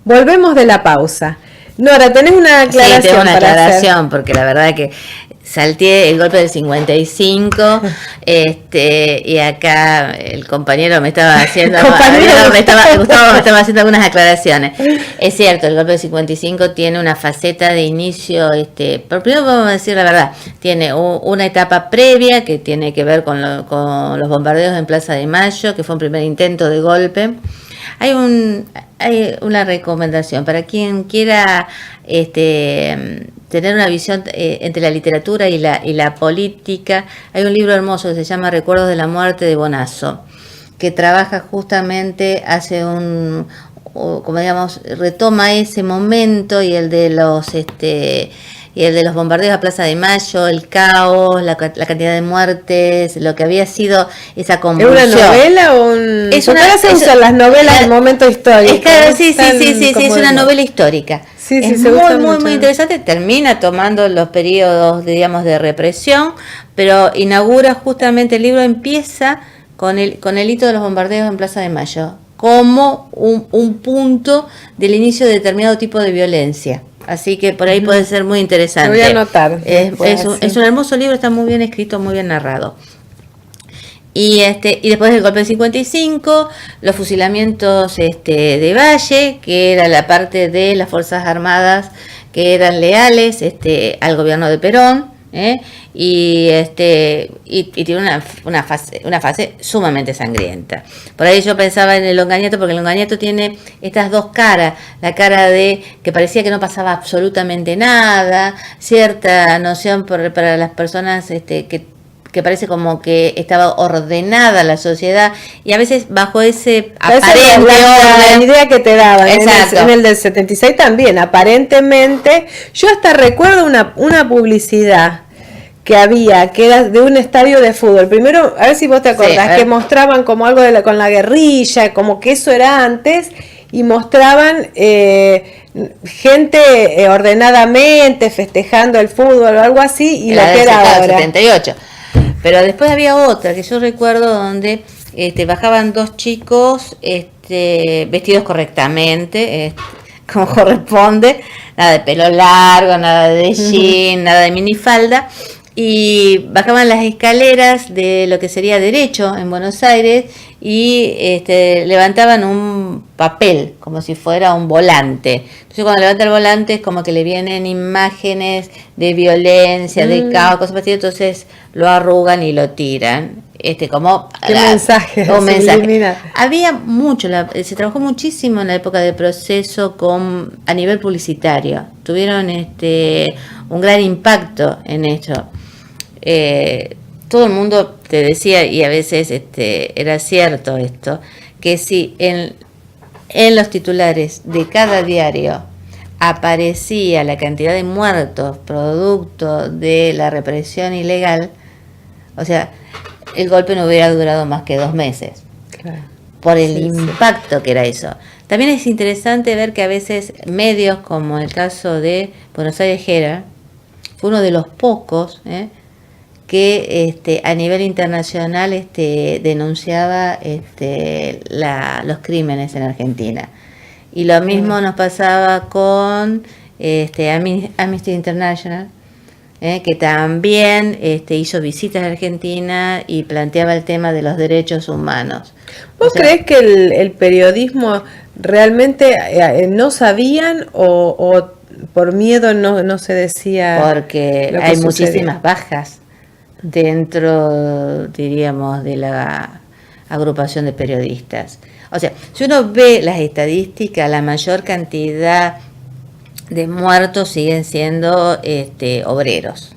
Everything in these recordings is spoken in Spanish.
Volvemos de la pausa. Nora, tenés una aclaración. Sí, tengo una para aclaración, hacer. porque la verdad que salteé el golpe del 55, y acá el compañero me estaba haciendo, Gustavo me estaba haciendo algunas aclaraciones. Es cierto, el golpe del 55 tiene una faceta de inicio, pero primero vamos a decir la verdad, tiene una etapa previa que tiene que ver con los bombardeos en Plaza de Mayo, que fue un primer intento de golpe. Hay una recomendación para quien quiera tener una visión entre la literatura y la política. Hay un libro hermoso que se llama Recuerdos de la muerte de Bonazo, que trabaja justamente, como digamos, retoma ese momento y el de los bombardeos a Plaza de Mayo, el caos, la cantidad de muertes, lo que había sido esa convulsión. ¿Es una novela o un...? Se usan las novelas en momento histórico. Sí, es una novela histórica. Sí, es muy interesante. Termina tomando los periodos, digamos, de represión, pero inaugura justamente, el libro empieza con el hito de los bombardeos en Plaza de Mayo, como un punto del inicio de determinado tipo de violencia. Así que por ahí puede ser muy interesante. Lo voy a anotar. Es un hermoso libro, está muy bien escrito, muy bien narrado. Y después del golpe del 55, los fusilamientos de Valle, que era la parte de las Fuerzas Armadas que eran leales al gobierno de Perón, y tiene una fase sumamente sangrienta. Por ahí yo pensaba en el Longañato, porque el Longañato tiene estas dos caras: la cara de que parecía que no pasaba absolutamente nada, cierta noción para las personas que parece como que estaba ordenada la sociedad, y a veces bajo ese aparente la idea que te daban. Exacto. En el del 76 también, aparentemente. Yo hasta recuerdo una publicidad que había, que era de un estadio de fútbol. Primero, a ver si vos te acordás, que mostraban como algo con la guerrilla, como que eso era antes, y mostraban gente ordenadamente festejando el fútbol o algo así, y la lo que era ahora. 78. Pero después había otra que yo recuerdo donde bajaban dos chicos vestidos correctamente, como corresponde, nada de pelo largo, nada de jean, nada de minifalda, y bajaban las escaleras de lo que sería Derecho en Buenos Aires, y levantaban un papel como si fuera un volante. Entonces cuando levanta el volante es como que le vienen imágenes de violencia, de caos, cosas así. Entonces lo arrugan y lo tiran. Como ¿qué mensaje? Un mensaje. Había mucho, se trabajó muchísimo en la época del proceso a nivel publicitario. Tuvieron un gran impacto en esto. Todo el mundo te decía, y a veces era cierto esto, que si en los titulares de cada diario aparecía la cantidad de muertos producto de la represión ilegal, o sea, el golpe no hubiera durado más que 2 meses. Claro. Por el impacto que era eso. También es interesante ver que a veces medios, como el caso de Buenos Aires Herald, fue uno de los pocos que a nivel internacional denunciaba los crímenes en Argentina. Y lo mismo nos pasaba con Amnesty International, que también hizo visitas a Argentina y planteaba el tema de los derechos humanos. ¿Vos creés que el periodismo realmente no sabían o por miedo no se decía? Porque hay muchísimas bajas dentro, diríamos, de la agrupación de periodistas. O sea, si uno ve las estadísticas, la mayor cantidad de muertos siguen siendo obreros.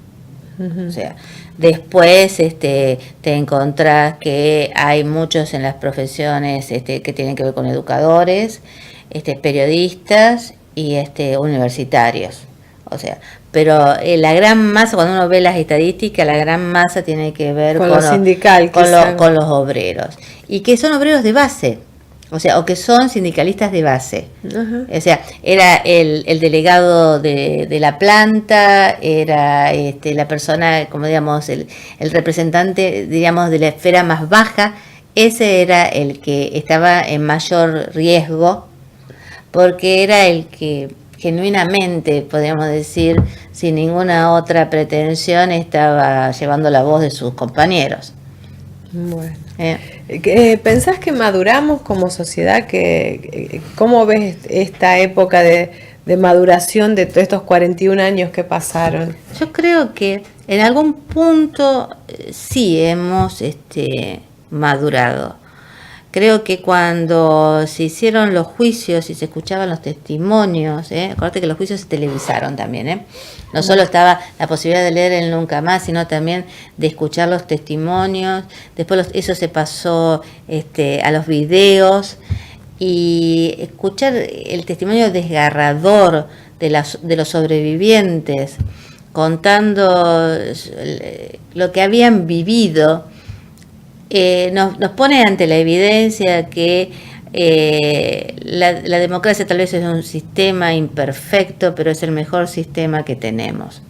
O sea, después te encontrás que hay muchos en las profesiones que tienen que ver con educadores, periodistas y universitarios. O sea, pero la gran masa, cuando uno ve las estadísticas, la gran masa tiene que ver con lo sindical, con los obreros, y que son obreros de base. O sea, o que son sindicalistas de base. Uh-huh. O sea, era el delegado de la planta, era la persona, como digamos, el representante, digamos, de la esfera más baja. Ese era el que estaba en mayor riesgo porque era el que genuinamente, podríamos decir, sin ninguna otra pretensión, estaba llevando la voz de sus compañeros. Bueno. ¿Pensás que maduramos como sociedad? ¿Cómo ves esta época de maduración de estos 41 años que pasaron? Yo creo que en algún punto sí hemos madurado. Creo que cuando se hicieron los juicios y se escuchaban los testimonios, acuérdate que los juicios se televisaron también, no solo estaba la posibilidad de leer el Nunca Más, sino también de escuchar los testimonios. Después eso se pasó a los videos, y escuchar el testimonio desgarrador de los sobrevivientes contando lo que habían vivido, nos pone ante la evidencia que la democracia tal vez es un sistema imperfecto, pero es el mejor sistema que tenemos.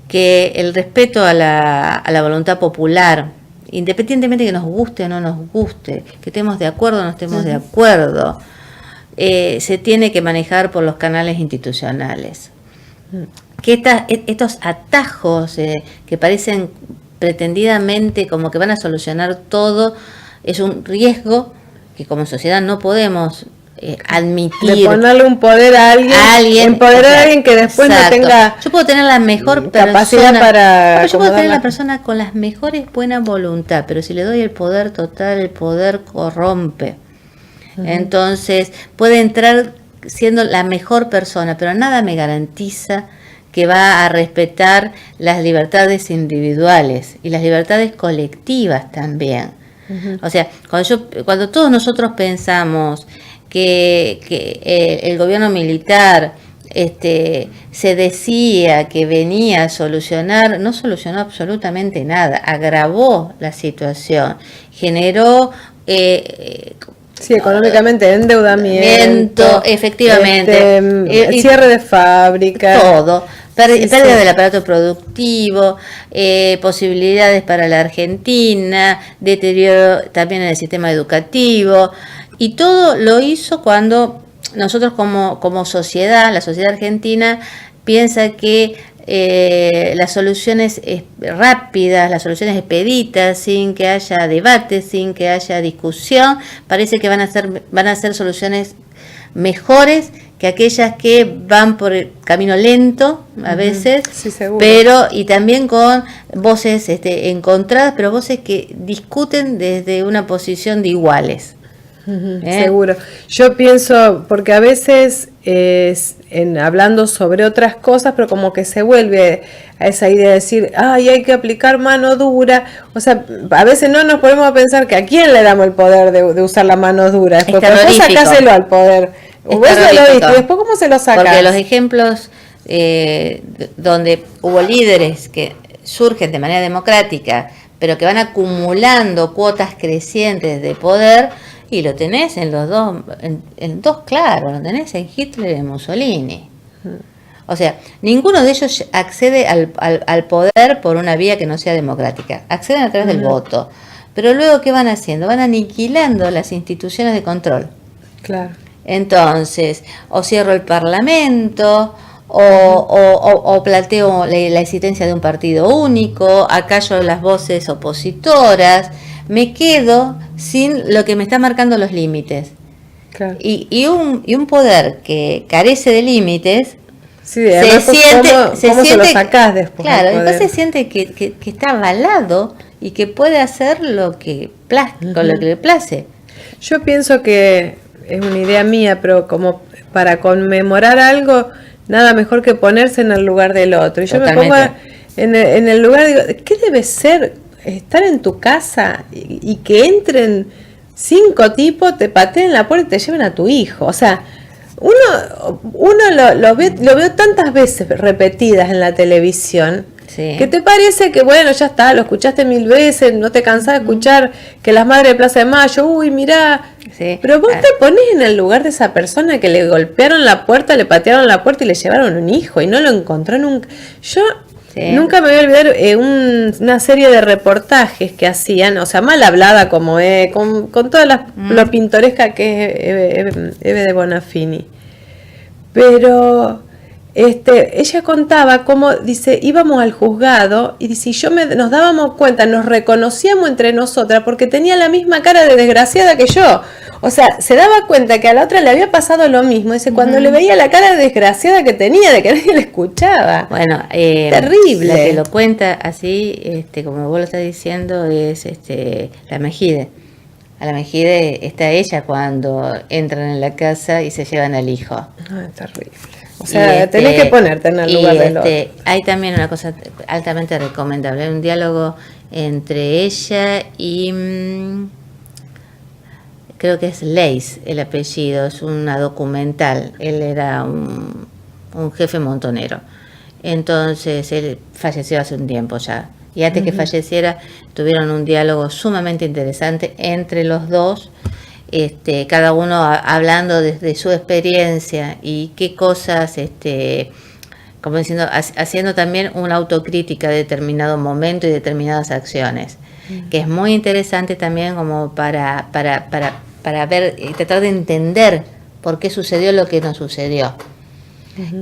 Que el respeto a la voluntad popular, independientemente que nos guste o no nos guste, que estemos de acuerdo o no estemos de acuerdo, se tiene que manejar por los canales institucionales. Que estos atajos que parecen pretendidamente como que van a solucionar todo, es un riesgo que como sociedad no podemos admitir. De ponerle un poder a alguien, empoderar a alguien que después no tenga. Yo puedo tener la mejor capacidad persona, yo puedo tener la persona con las mejores buena voluntad, pero si le doy el poder total, el poder corrompe. Entonces puede entrar siendo la mejor persona, pero nada me garantiza que va a respetar las libertades individuales y las libertades colectivas también. O sea, cuando todos nosotros pensamos que el gobierno militar se decía que venía a solucionar, no solucionó absolutamente nada, agravó la situación, generó económicamente endeudamiento, efectivamente, cierre de fábricas, todo. Pérdida del aparato productivo, posibilidades para la Argentina, deterioro también en el sistema educativo, y todo lo hizo cuando nosotros como sociedad, la sociedad argentina, piensa que las soluciones rápidas, las soluciones expeditas, sin que haya debate, sin que haya discusión, parece que van a ser soluciones mejores que aquellas que van por el camino lento a veces, sí, seguro. Pero y también con voces encontradas, pero voces que discuten desde una posición de iguales. Seguro. Yo pienso, porque a veces hablando sobre otras cosas, pero como que se vuelve a esa idea de decir, hay que aplicar mano dura. O sea, a veces no nos ponemos a pensar que a quién le damos el poder de usar la mano dura. Después sacáselo al poder. Después, ¿cómo se lo sacas? Porque los ejemplos donde hubo líderes que surgen de manera democrática, pero que van acumulando cuotas crecientes de poder, y lo tenés en los dos, en dos claros, lo tenés en Hitler y en Mussolini. O sea, ninguno de ellos accede al poder por una vía que no sea democrática. Acceden a través del voto. Pero luego, ¿qué van haciendo? Van aniquilando las instituciones de control. Claro. Entonces, o cierro el Parlamento, o planteo la existencia de un partido único, acallo las voces opositoras, me quedo sin lo que me está marcando los límites. Claro. Y un poder que carece de límites, sí, se siente... ¿Cómo se lo sacás después? Claro, después se siente que está avalado y que puede hacer lo que con lo que le place. Yo pienso que es una idea mía, pero como para conmemorar algo, nada mejor que ponerse en el lugar del otro. Y yo Totalmente. Me pongo en el lugar, digo, ¿qué debe ser estar en tu casa y que entren 5 tipos, te pateen la puerta y te lleven a tu hijo? O sea, uno lo veo tantas veces repetidas en la televisión, sí, que te parece que bueno, ya está, lo escuchaste 1000 veces, no te cansás de escuchar que las madres de Plaza de Mayo, uy, mirá, sí, pero vos te pones en el lugar de esa persona que le golpearon la puerta, le patearon la puerta y le llevaron un hijo y no lo encontró nunca. Yo Sí. Nunca me voy a olvidar una serie de reportajes que hacían, o sea, mal hablada como es, con toda lo pintoresca que es Eve de Bonafini. Pero ella contaba cómo, dice, íbamos al juzgado y dice, nos dábamos cuenta, nos reconocíamos entre nosotras porque tenía la misma cara de desgraciada que yo. O sea, se daba cuenta que a la otra le había pasado lo mismo. Dice, cuando le veía la cara de desgraciada que tenía, de que nadie le escuchaba. Bueno, terrible. La que lo cuenta así, como vos lo estás diciendo, es la Mejide. A la Mejide está ella cuando entran en la casa y se llevan al hijo. Ah, terrible. O sea, tenés que ponerte en el lugar del otro. Hay también una cosa altamente recomendable. Hay un diálogo entre ella y... creo que es Leis el apellido, es una documental. Él era un jefe montonero. Entonces, él falleció hace un tiempo ya. Y antes que falleciera, tuvieron un diálogo sumamente interesante entre los dos, cada uno hablando desde su experiencia y qué cosas, como diciendo, haciendo también una autocrítica de determinado momento y determinadas acciones, que es muy interesante también como para ver y tratar de entender por qué sucedió lo que no sucedió.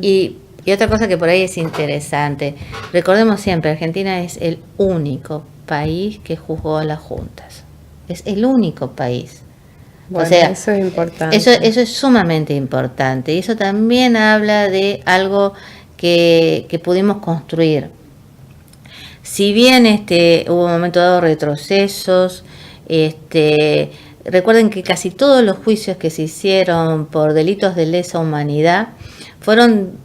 Y otra cosa que por ahí es interesante, recordemos siempre, Argentina es el único país que juzgó a las juntas. Es el único país. Bueno, o sea, eso es importante. Eso es sumamente importante. Y eso también habla de algo que pudimos construir. Si bien hubo un momento dado retrocesos, recuerden que casi todos los juicios que se hicieron por delitos de lesa humanidad fueron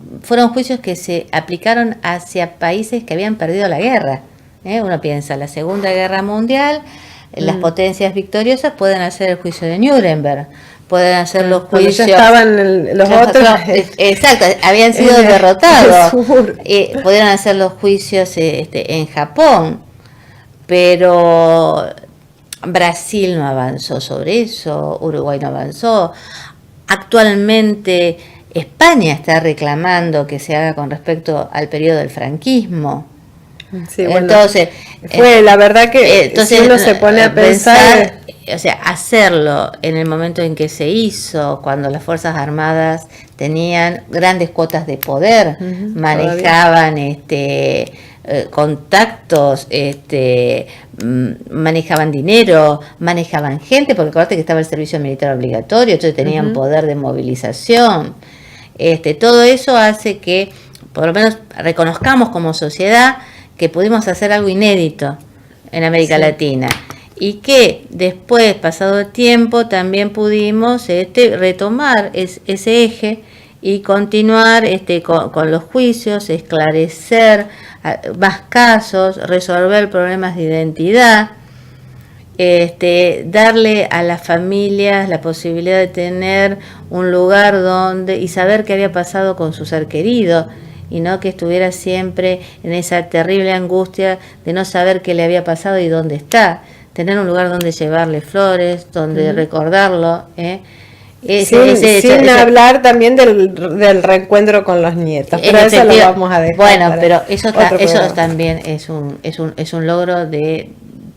juicios que se aplicaron hacia países que habían perdido la guerra. Uno piensa, la Segunda Guerra Mundial, las potencias victoriosas pueden hacer el juicio de Nuremberg, pueden hacer los juicios... Ya estaban los otros... Exacto, habían sido derrotados. Pudieron hacer los juicios en Japón, pero Brasil no avanzó sobre eso, Uruguay no avanzó. Actualmente España está reclamando que se haga con respecto al periodo del franquismo. Sí, bueno, entonces, la verdad que si uno se pone a pensar, o sea, hacerlo en el momento en que se hizo, cuando las Fuerzas Armadas tenían grandes cuotas de poder, manejaban contactos, manejaban dinero, manejaban gente, porque acuérdate que estaba el servicio militar obligatorio, entonces tenían poder de movilización. Todo eso hace que por lo menos reconozcamos como sociedad que pudimos hacer algo inédito en América Latina y que después, pasado el tiempo, también pudimos retomar ese eje y continuar con los juicios, esclarecer más casos, resolver problemas de identidad, darle a las familias la posibilidad de tener un lugar donde y saber qué había pasado con su ser querido y no que estuviera siempre en esa terrible angustia de no saber qué le había pasado y dónde está, tener un lugar donde llevarle flores, donde recordarlo, sin hablar también del reencuentro con los nietos, pero eso lo vamos a dejar. Bueno, pero eso también es un logro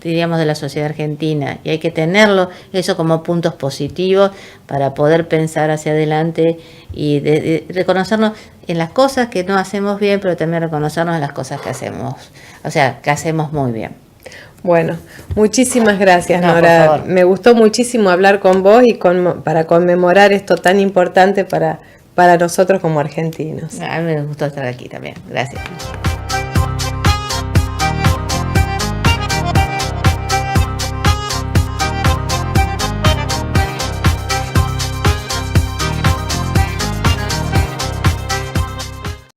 diríamos de la sociedad argentina y hay que tenerlo eso como puntos positivos para poder pensar hacia adelante y de reconocernos en las cosas que no hacemos bien, pero también reconocernos en las cosas que hacemos, o sea, que hacemos muy bien. Bueno, muchísimas gracias, Nora. Me gustó muchísimo hablar con vos y para conmemorar esto tan importante para nosotros como argentinos. A mí me gustó estar aquí también. Gracias.